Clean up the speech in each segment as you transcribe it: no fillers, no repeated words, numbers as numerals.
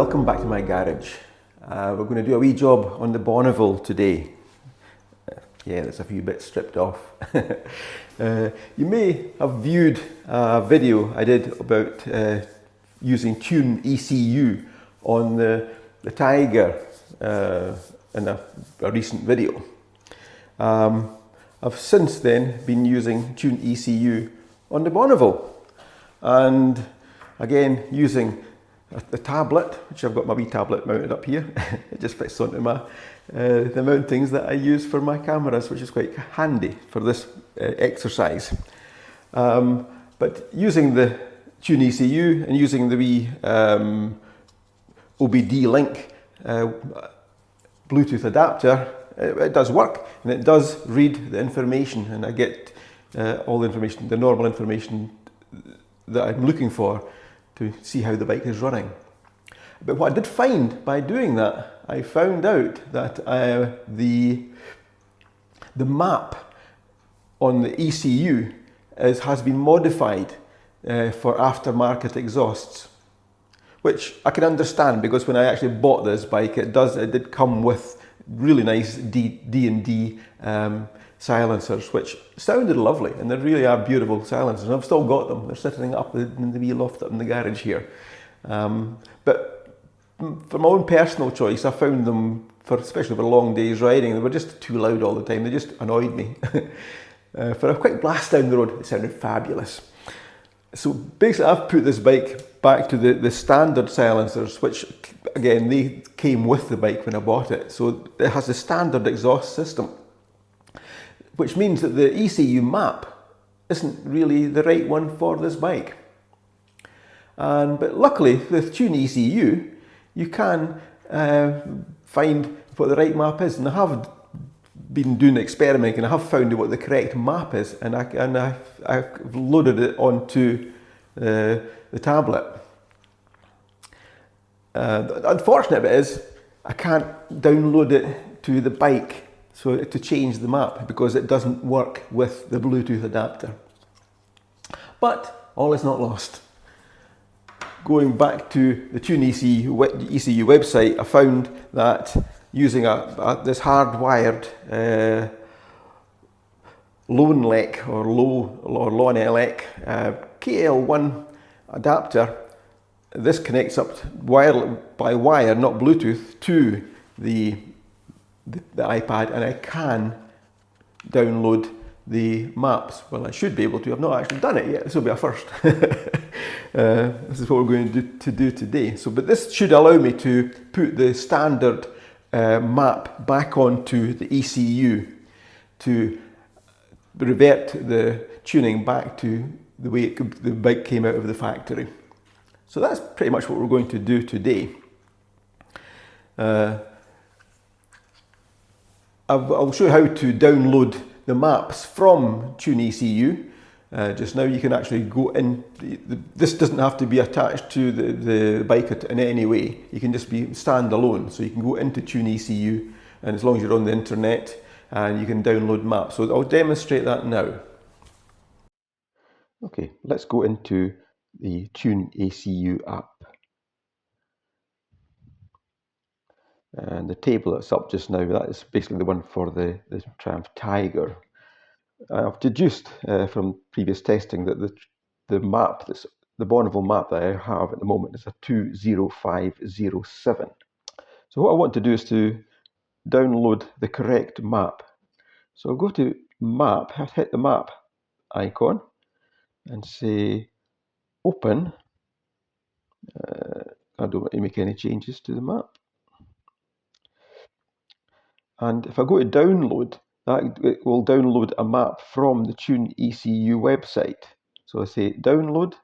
welcome back to my garage. We're going to do a wee job on the Bonneville today. Yeah, there's a few bits stripped off. You may have viewed a video I did about using TuneECU on the Tiger in a recent video. I've since then been using TuneECU on the Bonneville, and again using the tablet, which I've got my wee tablet mounted up here. It just fits onto my the mountings that I use for my cameras, which is quite handy for this exercise. But using the TuneECU and using the wee OBDII link Bluetooth adapter, it does work, and it does read the information, and I get all the information, the normal information that I'm looking for to see how the bike is running. But what I did find by doing that, I found out that the map on the ECU has been modified for aftermarket exhausts, which I can understand, because when I actually bought this bike, it did come with really nice D&D silencers, which sounded lovely, and they really are beautiful silencers, and I've still got them. They're sitting up in the wee loft up in the garage here. But for my own personal choice, I found them, especially for long days riding, they were just too loud all the time. They just annoyed me. For a quick blast down the road, it sounded fabulous. So basically, I've put this bike back to the standard silencers, which again, they came with the bike when I bought it. So it has the standard exhaust system, which means that the ECU map isn't really the right one for this bike. But luckily, with TuneECU, you can find what the right map is, and I have been doing experimenting, and I have found out what the correct map is, and I've loaded it onto the tablet. The unfortunate bit is I can't download it to the bike to change the map, because it doesn't work with the Bluetooth adapter. But all is not lost. Going back to the TuneECU website, I found that using this hardwired Lonelec or Lonelec KL1 adapter, this connects up by wire, not Bluetooth, to the iPad, and I can download the maps. Well, I should be able to. I've not actually done it yet. This will be a first. This is what we're going to do today. But this should allow me to put the standard map back onto the ECU to revert the tuning back to the way the bike came out of the factory. So that's pretty much what we're going to do today. I'll show you how to download the maps from TuneECU. Just now you can actually go in, this doesn't have to be attached to the bike in any way. You can just be standalone, so you can go into TuneECU, and as long as you're on the internet, and you can download maps. So I'll demonstrate that now. Okay, let's go into the TuneECU app. And the table that's up just now, that is basically the one for the Triumph Tiger. I've deduced from previous testing that the map, the Bonneville map that I have at the moment, is a 20507. So what I want to do is to download the correct map. So I'll go to Map, hit the map icon, and say Open. I don't want to make any changes to the map. And if I go to download, it will download a map from the TuneECU website. So I say download,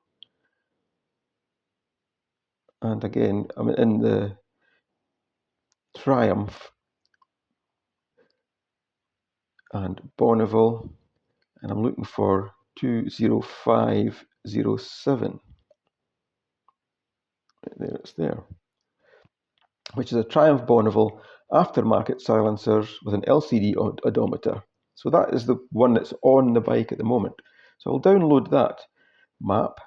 and again I'm in the Triumph and Bonneville, and I'm looking for 20507. There, it's there, which is a Triumph Bonneville aftermarket silencers with an LCD odometer. So that is the one that's on the bike at the moment. So I'll download that map.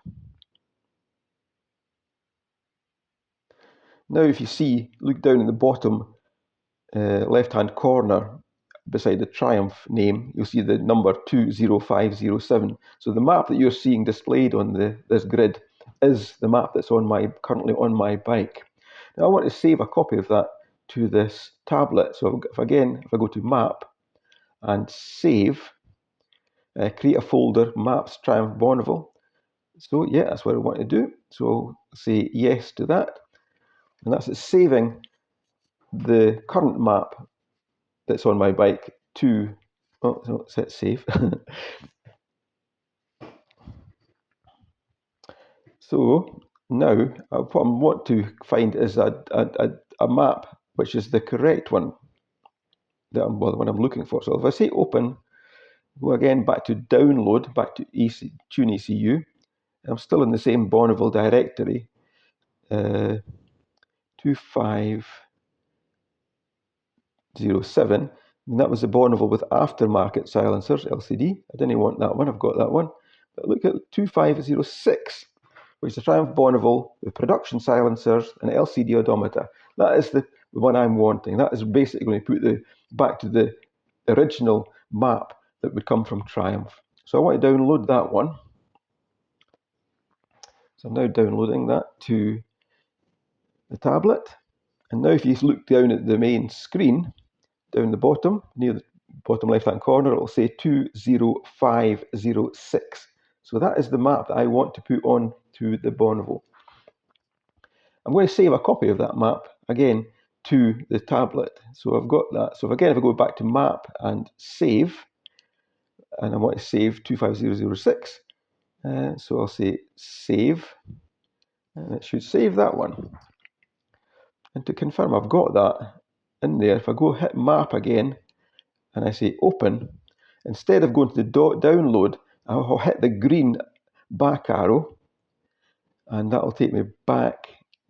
Now if you see, look down in the bottom left-hand corner beside the Triumph name, you'll see the number 20507. So the map that you're seeing displayed on this grid is the map that's currently on my bike. Now I want to save a copy of that to this tablet. So if I go to Map and Save, create a folder, Maps Triumph Bonneville. So yeah, that's what I want to do. So I'll say yes to that. And that's saving the current map that's on my bike to, so set save. So now what I want to find is a map which is the correct one, the one I'm looking for. So if I say open, go again back to download, back to TuneECU. I'm still in the same Bonneville directory, 2507. And that was the Bonneville with aftermarket silencers, LCD. I didn't want that one, I've got that one. But look at 2506, which is the Triumph Bonneville with production silencers and LCD odometer. That is the one I'm wanting. That is basically going to put back to the original map that would come from Triumph. So I want to download that one. So I'm now downloading that to the tablet. And now if you look down at the main screen, down the bottom, near the bottom left-hand corner, it will say 20506. So that is the map that I want to put on to the Bonneville. I'm going to save a copy of that map again to the tablet. So I've got that. So again, if I go back to Map and Save, and I want to save 25006, so I'll say Save, and it should save that one. And to confirm I've got that in there, if I go hit Map again, and I say Open, instead of going to the download, I'll hit the green back arrow, and that'll take me back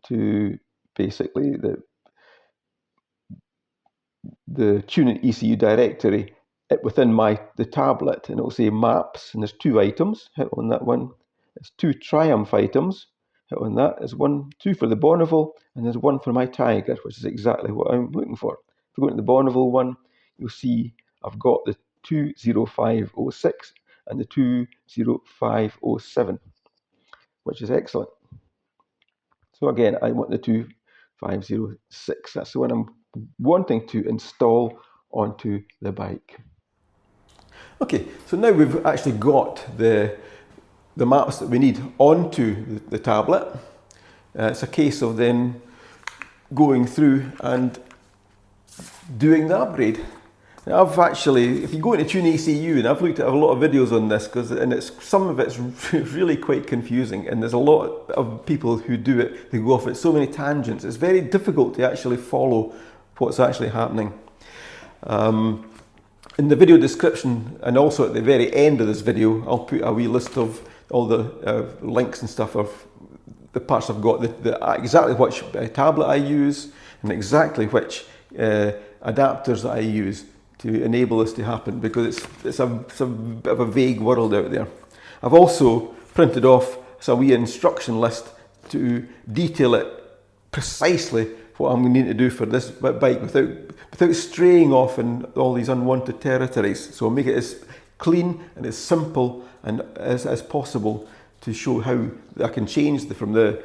to basically the TuneECU directory within the tablet, and it'll say Maps, and there's 2 items. Hit on that one. There's 2 Triumph items. Hit on that. There's 2 for the Bonneville, and there's 1 for my Tiger, which is exactly what I'm looking for. If we go into the Bonneville one, you'll see I've got the 20506 and the 20507, which is excellent. So again, I want the 2506. That's the one I'm wanting to install onto the bike. Okay, so now we've actually got the maps that we need onto the tablet. It's a case of then going through and doing the upgrade. Now I've actually, if you go into TuneECU, and I've looked at a lot of videos on this, some of it's really quite confusing, and there's a lot of people who do it, they go off at so many tangents. It's very difficult to actually follow what's actually happening. In the video description, and also at the very end of this video, I'll put a wee list of all the links and stuff of the parts I've got, exactly which tablet I use, and exactly which adapters that I use to enable this to happen, because it's a bit of a vague world out there. I've also printed off a wee instruction list to detail it precisely what I'm going to need to do for this bike without straying off in all these unwanted territories. So I'll make it as clean and as simple and as possible to show how I can change from the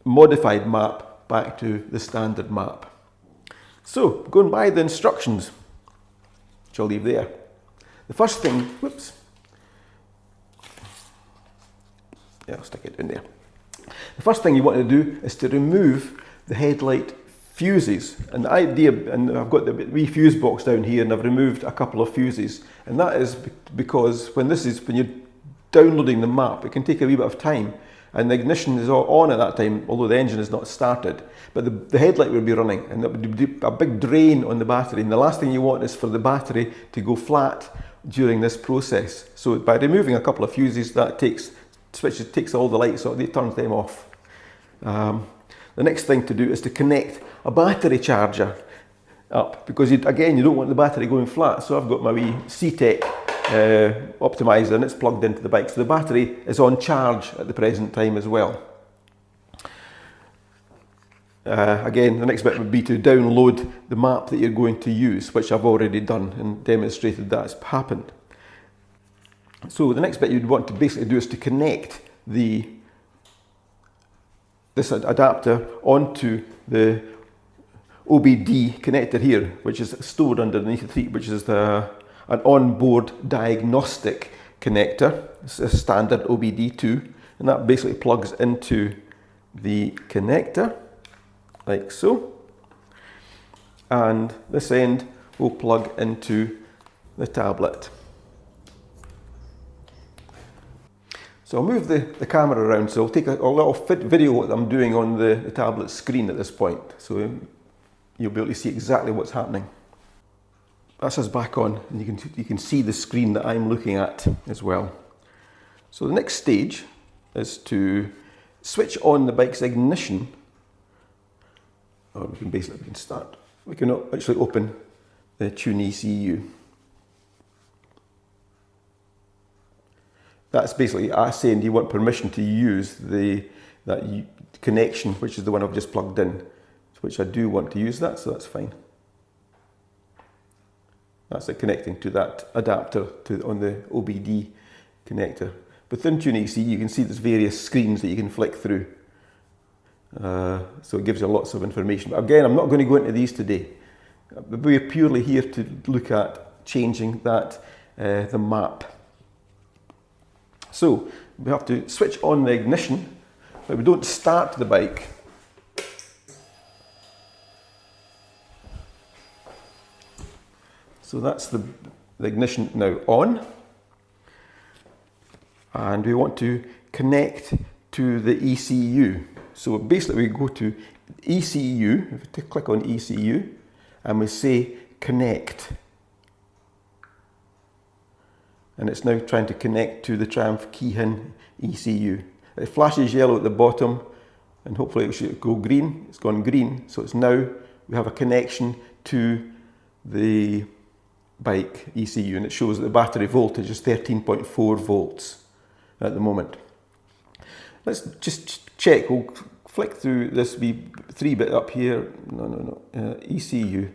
modified map back to the standard map. So going by the instructions, which I'll leave there. The first thing, I'll stick it in there. The first thing you want to do is to remove the headlight fuses. And the idea, and I've got the wee fuse box down here, and I've removed a couple of fuses. And that is because when you're downloading the map, it can take a wee bit of time. And the ignition is on at that time, although the engine is not started. But the headlight will be running, and that would be a big drain on the battery. And the last thing you want is for the battery to go flat during this process. So by removing a couple of fuses, that takes all the lights off, it turns them off. The next thing to do is to connect a battery charger up, because again, you don't want the battery going flat. So I've got my wee C-Tech optimizer, and it's plugged into the bike, so the battery is on charge at the present time as well. Again, the next bit would be to download the map that you're going to use, which I've already done and demonstrated that's happened. So the next bit you'd want to basically do is to connect this adapter onto the OBDII connector here, which is stored underneath it, which is an onboard diagnostic connector. It's a standard OBDII, and that basically plugs into the connector, like so. And this end will plug into the tablet. So I'll move the camera around, so I'll take a little video what I'm doing on the tablet screen at this point, so you'll be able to see exactly what's happening. That's us back on, and you can see the screen that I'm looking at as well. So the next stage is to switch on the bike's ignition, or we can start. We can actually open the TuneECU. That's basically us saying, do you want permission to use that connection, which is the one I've just plugged in, which I do want to use that, so that's fine. That's it, connecting to that adapter on the OBDII connector. Within TuneECU, you can see there's various screens that you can flick through. So it gives you lots of information. But again, I'm not going to go into these today. We're purely here to look at changing the map. So we have to switch on the ignition, but we don't start the bike. So that's the ignition now on. And we want to connect to the ECU. So basically we go to ECU, if we click on ECU, and we say connect. And it's now trying to connect to the Triumph Keyhin ECU. It flashes yellow at the bottom, and hopefully it should go green. It's gone green, so it's now, we have a connection to the bike ECU, and it shows that the battery voltage is 13.4 volts at the moment. Let's just check. We'll flick through this wee 3-bit up here. ECU.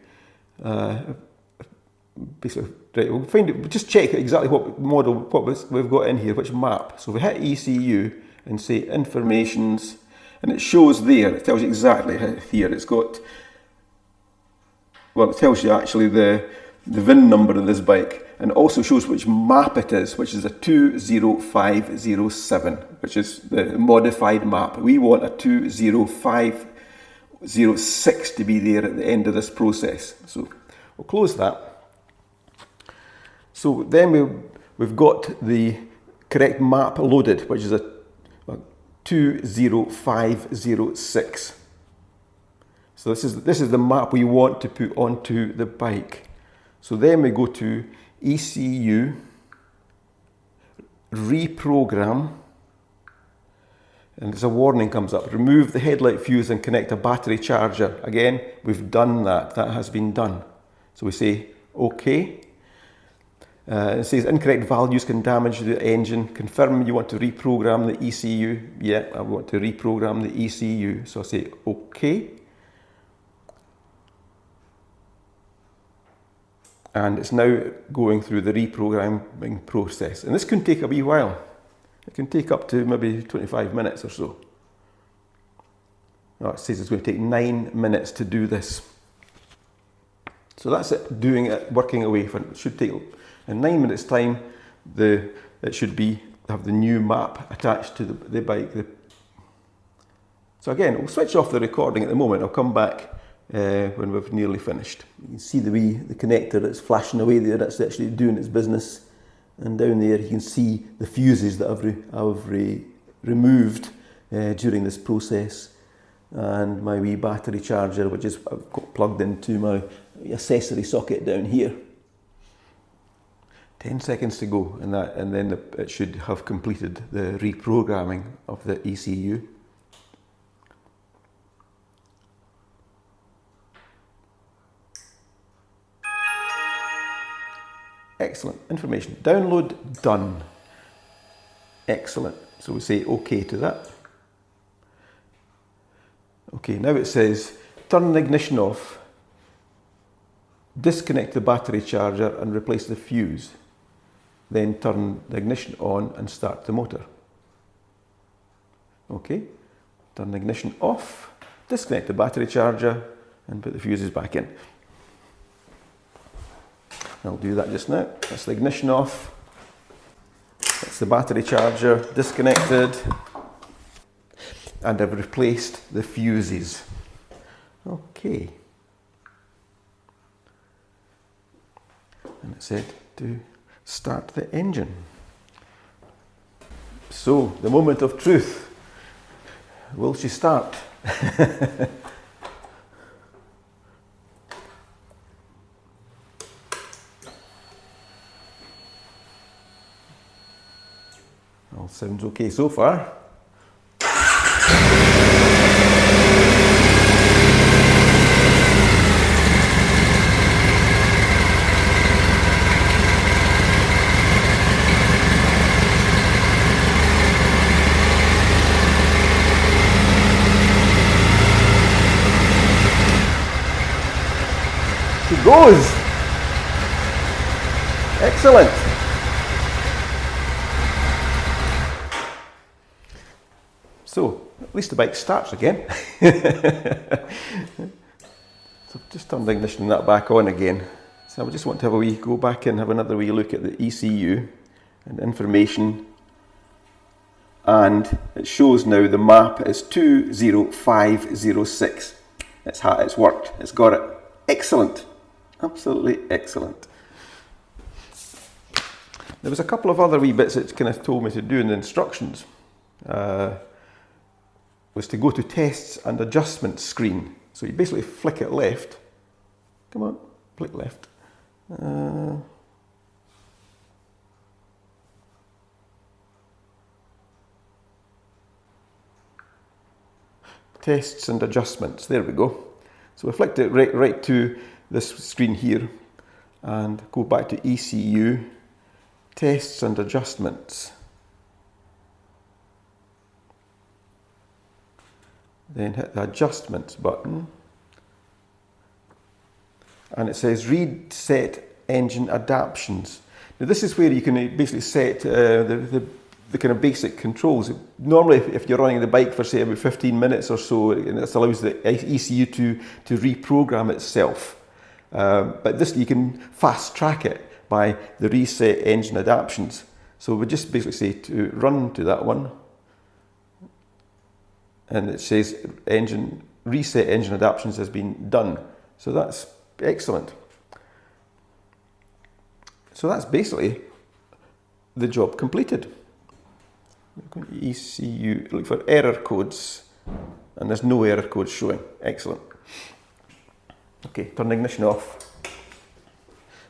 Basically, right, we'll find it. We'll just check exactly what model, what we've got in here, which map. So we hit ECU and say informations, and it shows there. It tells you exactly here. It's got, well, it tells you actually the VIN number of this bike, and it also shows which map it is, which is a 20507, which is the modified map. We want a 20506 to be there at the end of this process. So we'll close that. So then we've got the correct map loaded, which is a 20506. So this is the map we want to put onto the bike. So then we go to ECU, reprogram, and there's a warning comes up. Remove the headlight fuse and connect a battery charger. Again, we've done that. That has been done. So we say OK. It says incorrect values can damage the engine. Confirm you want to reprogram the ECU. Yeah, I want to reprogram the ECU. So I say OK. And it's now going through the reprogramming process. And this can take a wee while. It can take up to maybe 25 minutes or so. Oh, it says it's going to take 9 minutes to do this. So that's it, doing it, working away. It should take, in 9 minutes time, it should have the new map attached to the bike. So again, we'll switch off the recording at the moment. I'll come back when we've nearly finished. You can see the connector that's flashing away there. That's actually doing its business. And down there you can see the fuses that I've removed during this process. And my wee battery charger, which is plugged into my accessory socket down here. 10 seconds to go, and then it should have completed the reprogramming of the ECU. Excellent. Information. Download done. Excellent. So we say OK to that. Okay, now it says turn the ignition off, disconnect the battery charger and replace the fuse. Then turn the ignition on and start the motor. Okay, turn the ignition off, disconnect the battery charger and put the fuses back in. I'll do that just now. That's the ignition off. That's the battery charger disconnected. And I've replaced the fuses. Okay. And it said to start the engine. So, the moment of truth. Will she start? All sounds okay so far. She goes! Excellent! So, at least the bike starts again. So just turn the ignition and that back on again. So I just want to have a wee, go back and have another wee look at the ECU and information. And it shows now the map is 20506. It's worked, it's got it. Excellent, absolutely excellent. There was a couple of other wee bits it kind of told me to do in the instructions. Was to go to tests and adjustments screen. So you basically flick it left. Come on, flick left. Tests and adjustments, there we go. So we flicked it right to this screen here and go back to ECU, tests and adjustments. Then hit the adjustments button and it says reset engine adaptions. Now this is where you can basically set the kind of basic controls. Normally if you're running the bike for say about 15 minutes or so, this allows the ECU to reprogram itself. But this you can fast track it by the reset engine adaptions. So we just basically say to run to that one. And it says reset engine adaptions has been done. So that's excellent. So that's basically the job completed. ECU, look for error codes, and there's no error codes showing. Excellent. Okay, turn the ignition off.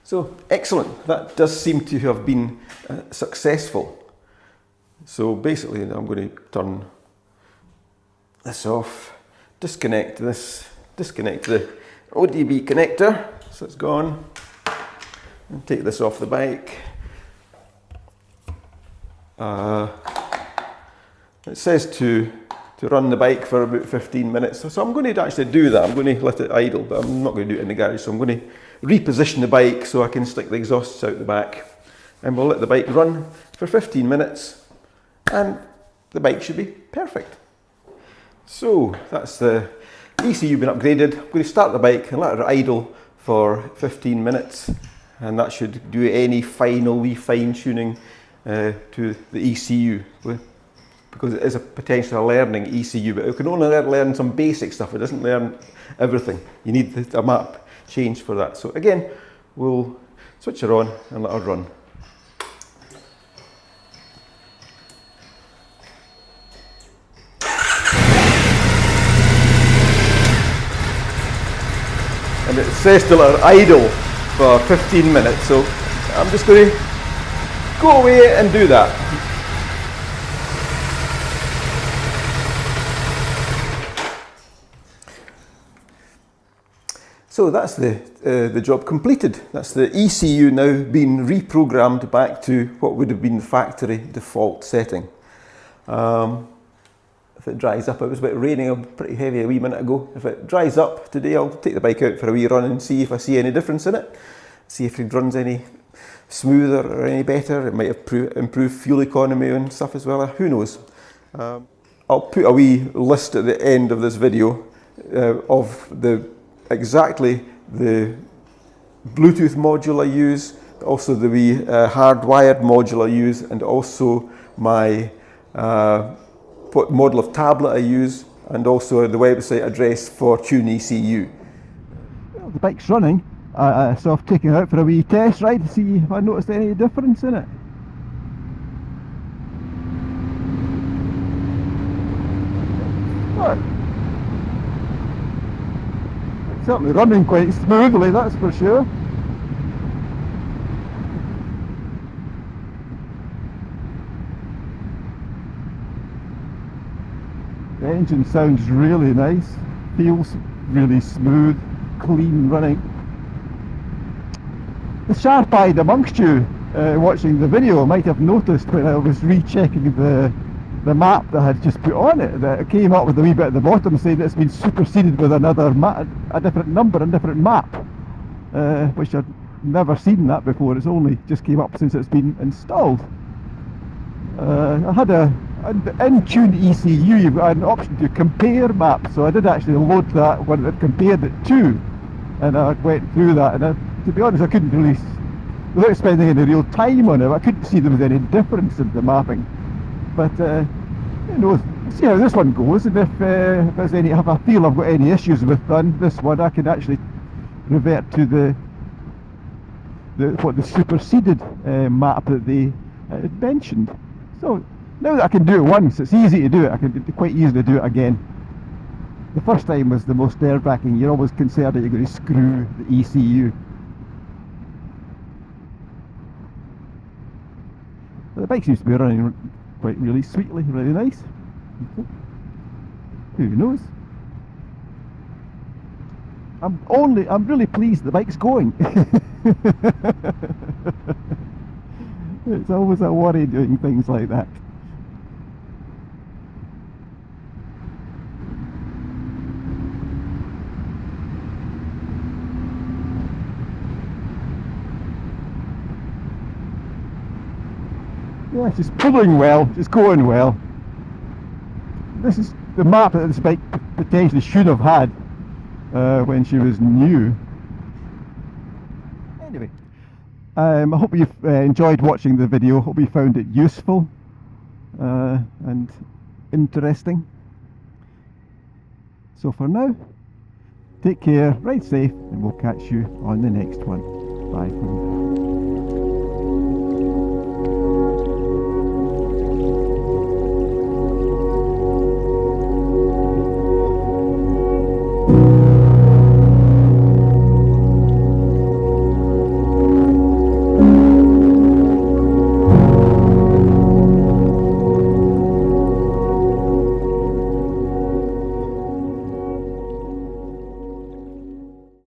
So excellent, that does seem to have been successful. So basically I'm going to turn this off, disconnect this, disconnect the OBDII connector, so it's gone, and take this off the bike. It says to run the bike for about 15 minutes, so I'm going to actually do that. I'm going to let it idle, but I'm not going to do it in the garage, so I'm going to reposition the bike so I can stick the exhausts out the back, and we'll let the bike run for 15 minutes, and the bike should be perfect. So that's the ECU been upgraded. I'm going to start the bike and let it idle for 15 minutes, and that should do any final wee fine tuning to the ECU, because it is a potential learning ECU, but it can only learn some basic stuff. It doesn't learn everything. You need a map change for that. So again, we'll switch her on and let her run. And it says to let her idle for 15 minutes, so I'm just going to go away and do that. So that's the job completed. That's the ECU now being reprogrammed back to what would have been the factory default setting. if it dries up. It was a bit raining pretty heavy a wee minute ago. If it dries up today, I'll take the bike out for a wee run and see if I see any difference in it. See if it runs any smoother or any better. It might improve fuel economy and stuff as well. Who knows? I'll put a wee list at the end of this video of exactly the Bluetooth module I use, also the wee hardwired module I use, and also my what model of tablet I use, and also the website address for TuneECU. Well, the bike's running, so I've taken it out for a wee test ride to see if I noticed any difference in it. Well, it's certainly running quite smoothly, that's for sure. The engine sounds really nice, feels really smooth, clean running. The sharp-eyed amongst you watching the video might have noticed when I was rechecking the map that I had just put on it, that it came up with a wee bit at the bottom saying it's been superseded with another a different number and different map, which I'd never seen that before. It's only just came up since it's been installed. I had in TuneECU you've got an option to compare maps, so I did actually load that one that compared it to, and I went through that, and to be honest I couldn't really, without spending any real time on it, I couldn't see there was any difference in the mapping. But you know, see how this one goes, and if I feel I've got any issues with this one, I can actually revert to the superseded map that they had mentioned. So now that I can do it once, it's easy to do it. I can quite easily do it again. The first time was the most nerve-wracking. You're always concerned that you're going to screw the ECU. But the bike seems to be running quite really sweetly, really nice. Who knows? I'm really pleased the bike's going. It's always a worry doing things like that. Yeah, it's pulling well, it's going well. This is the map that this bike potentially should have had when she was new. Anyway, I hope you've enjoyed watching the video. Hope you found it useful and interesting. So for now, take care, ride safe, and we'll catch you on the next one. Bye for now.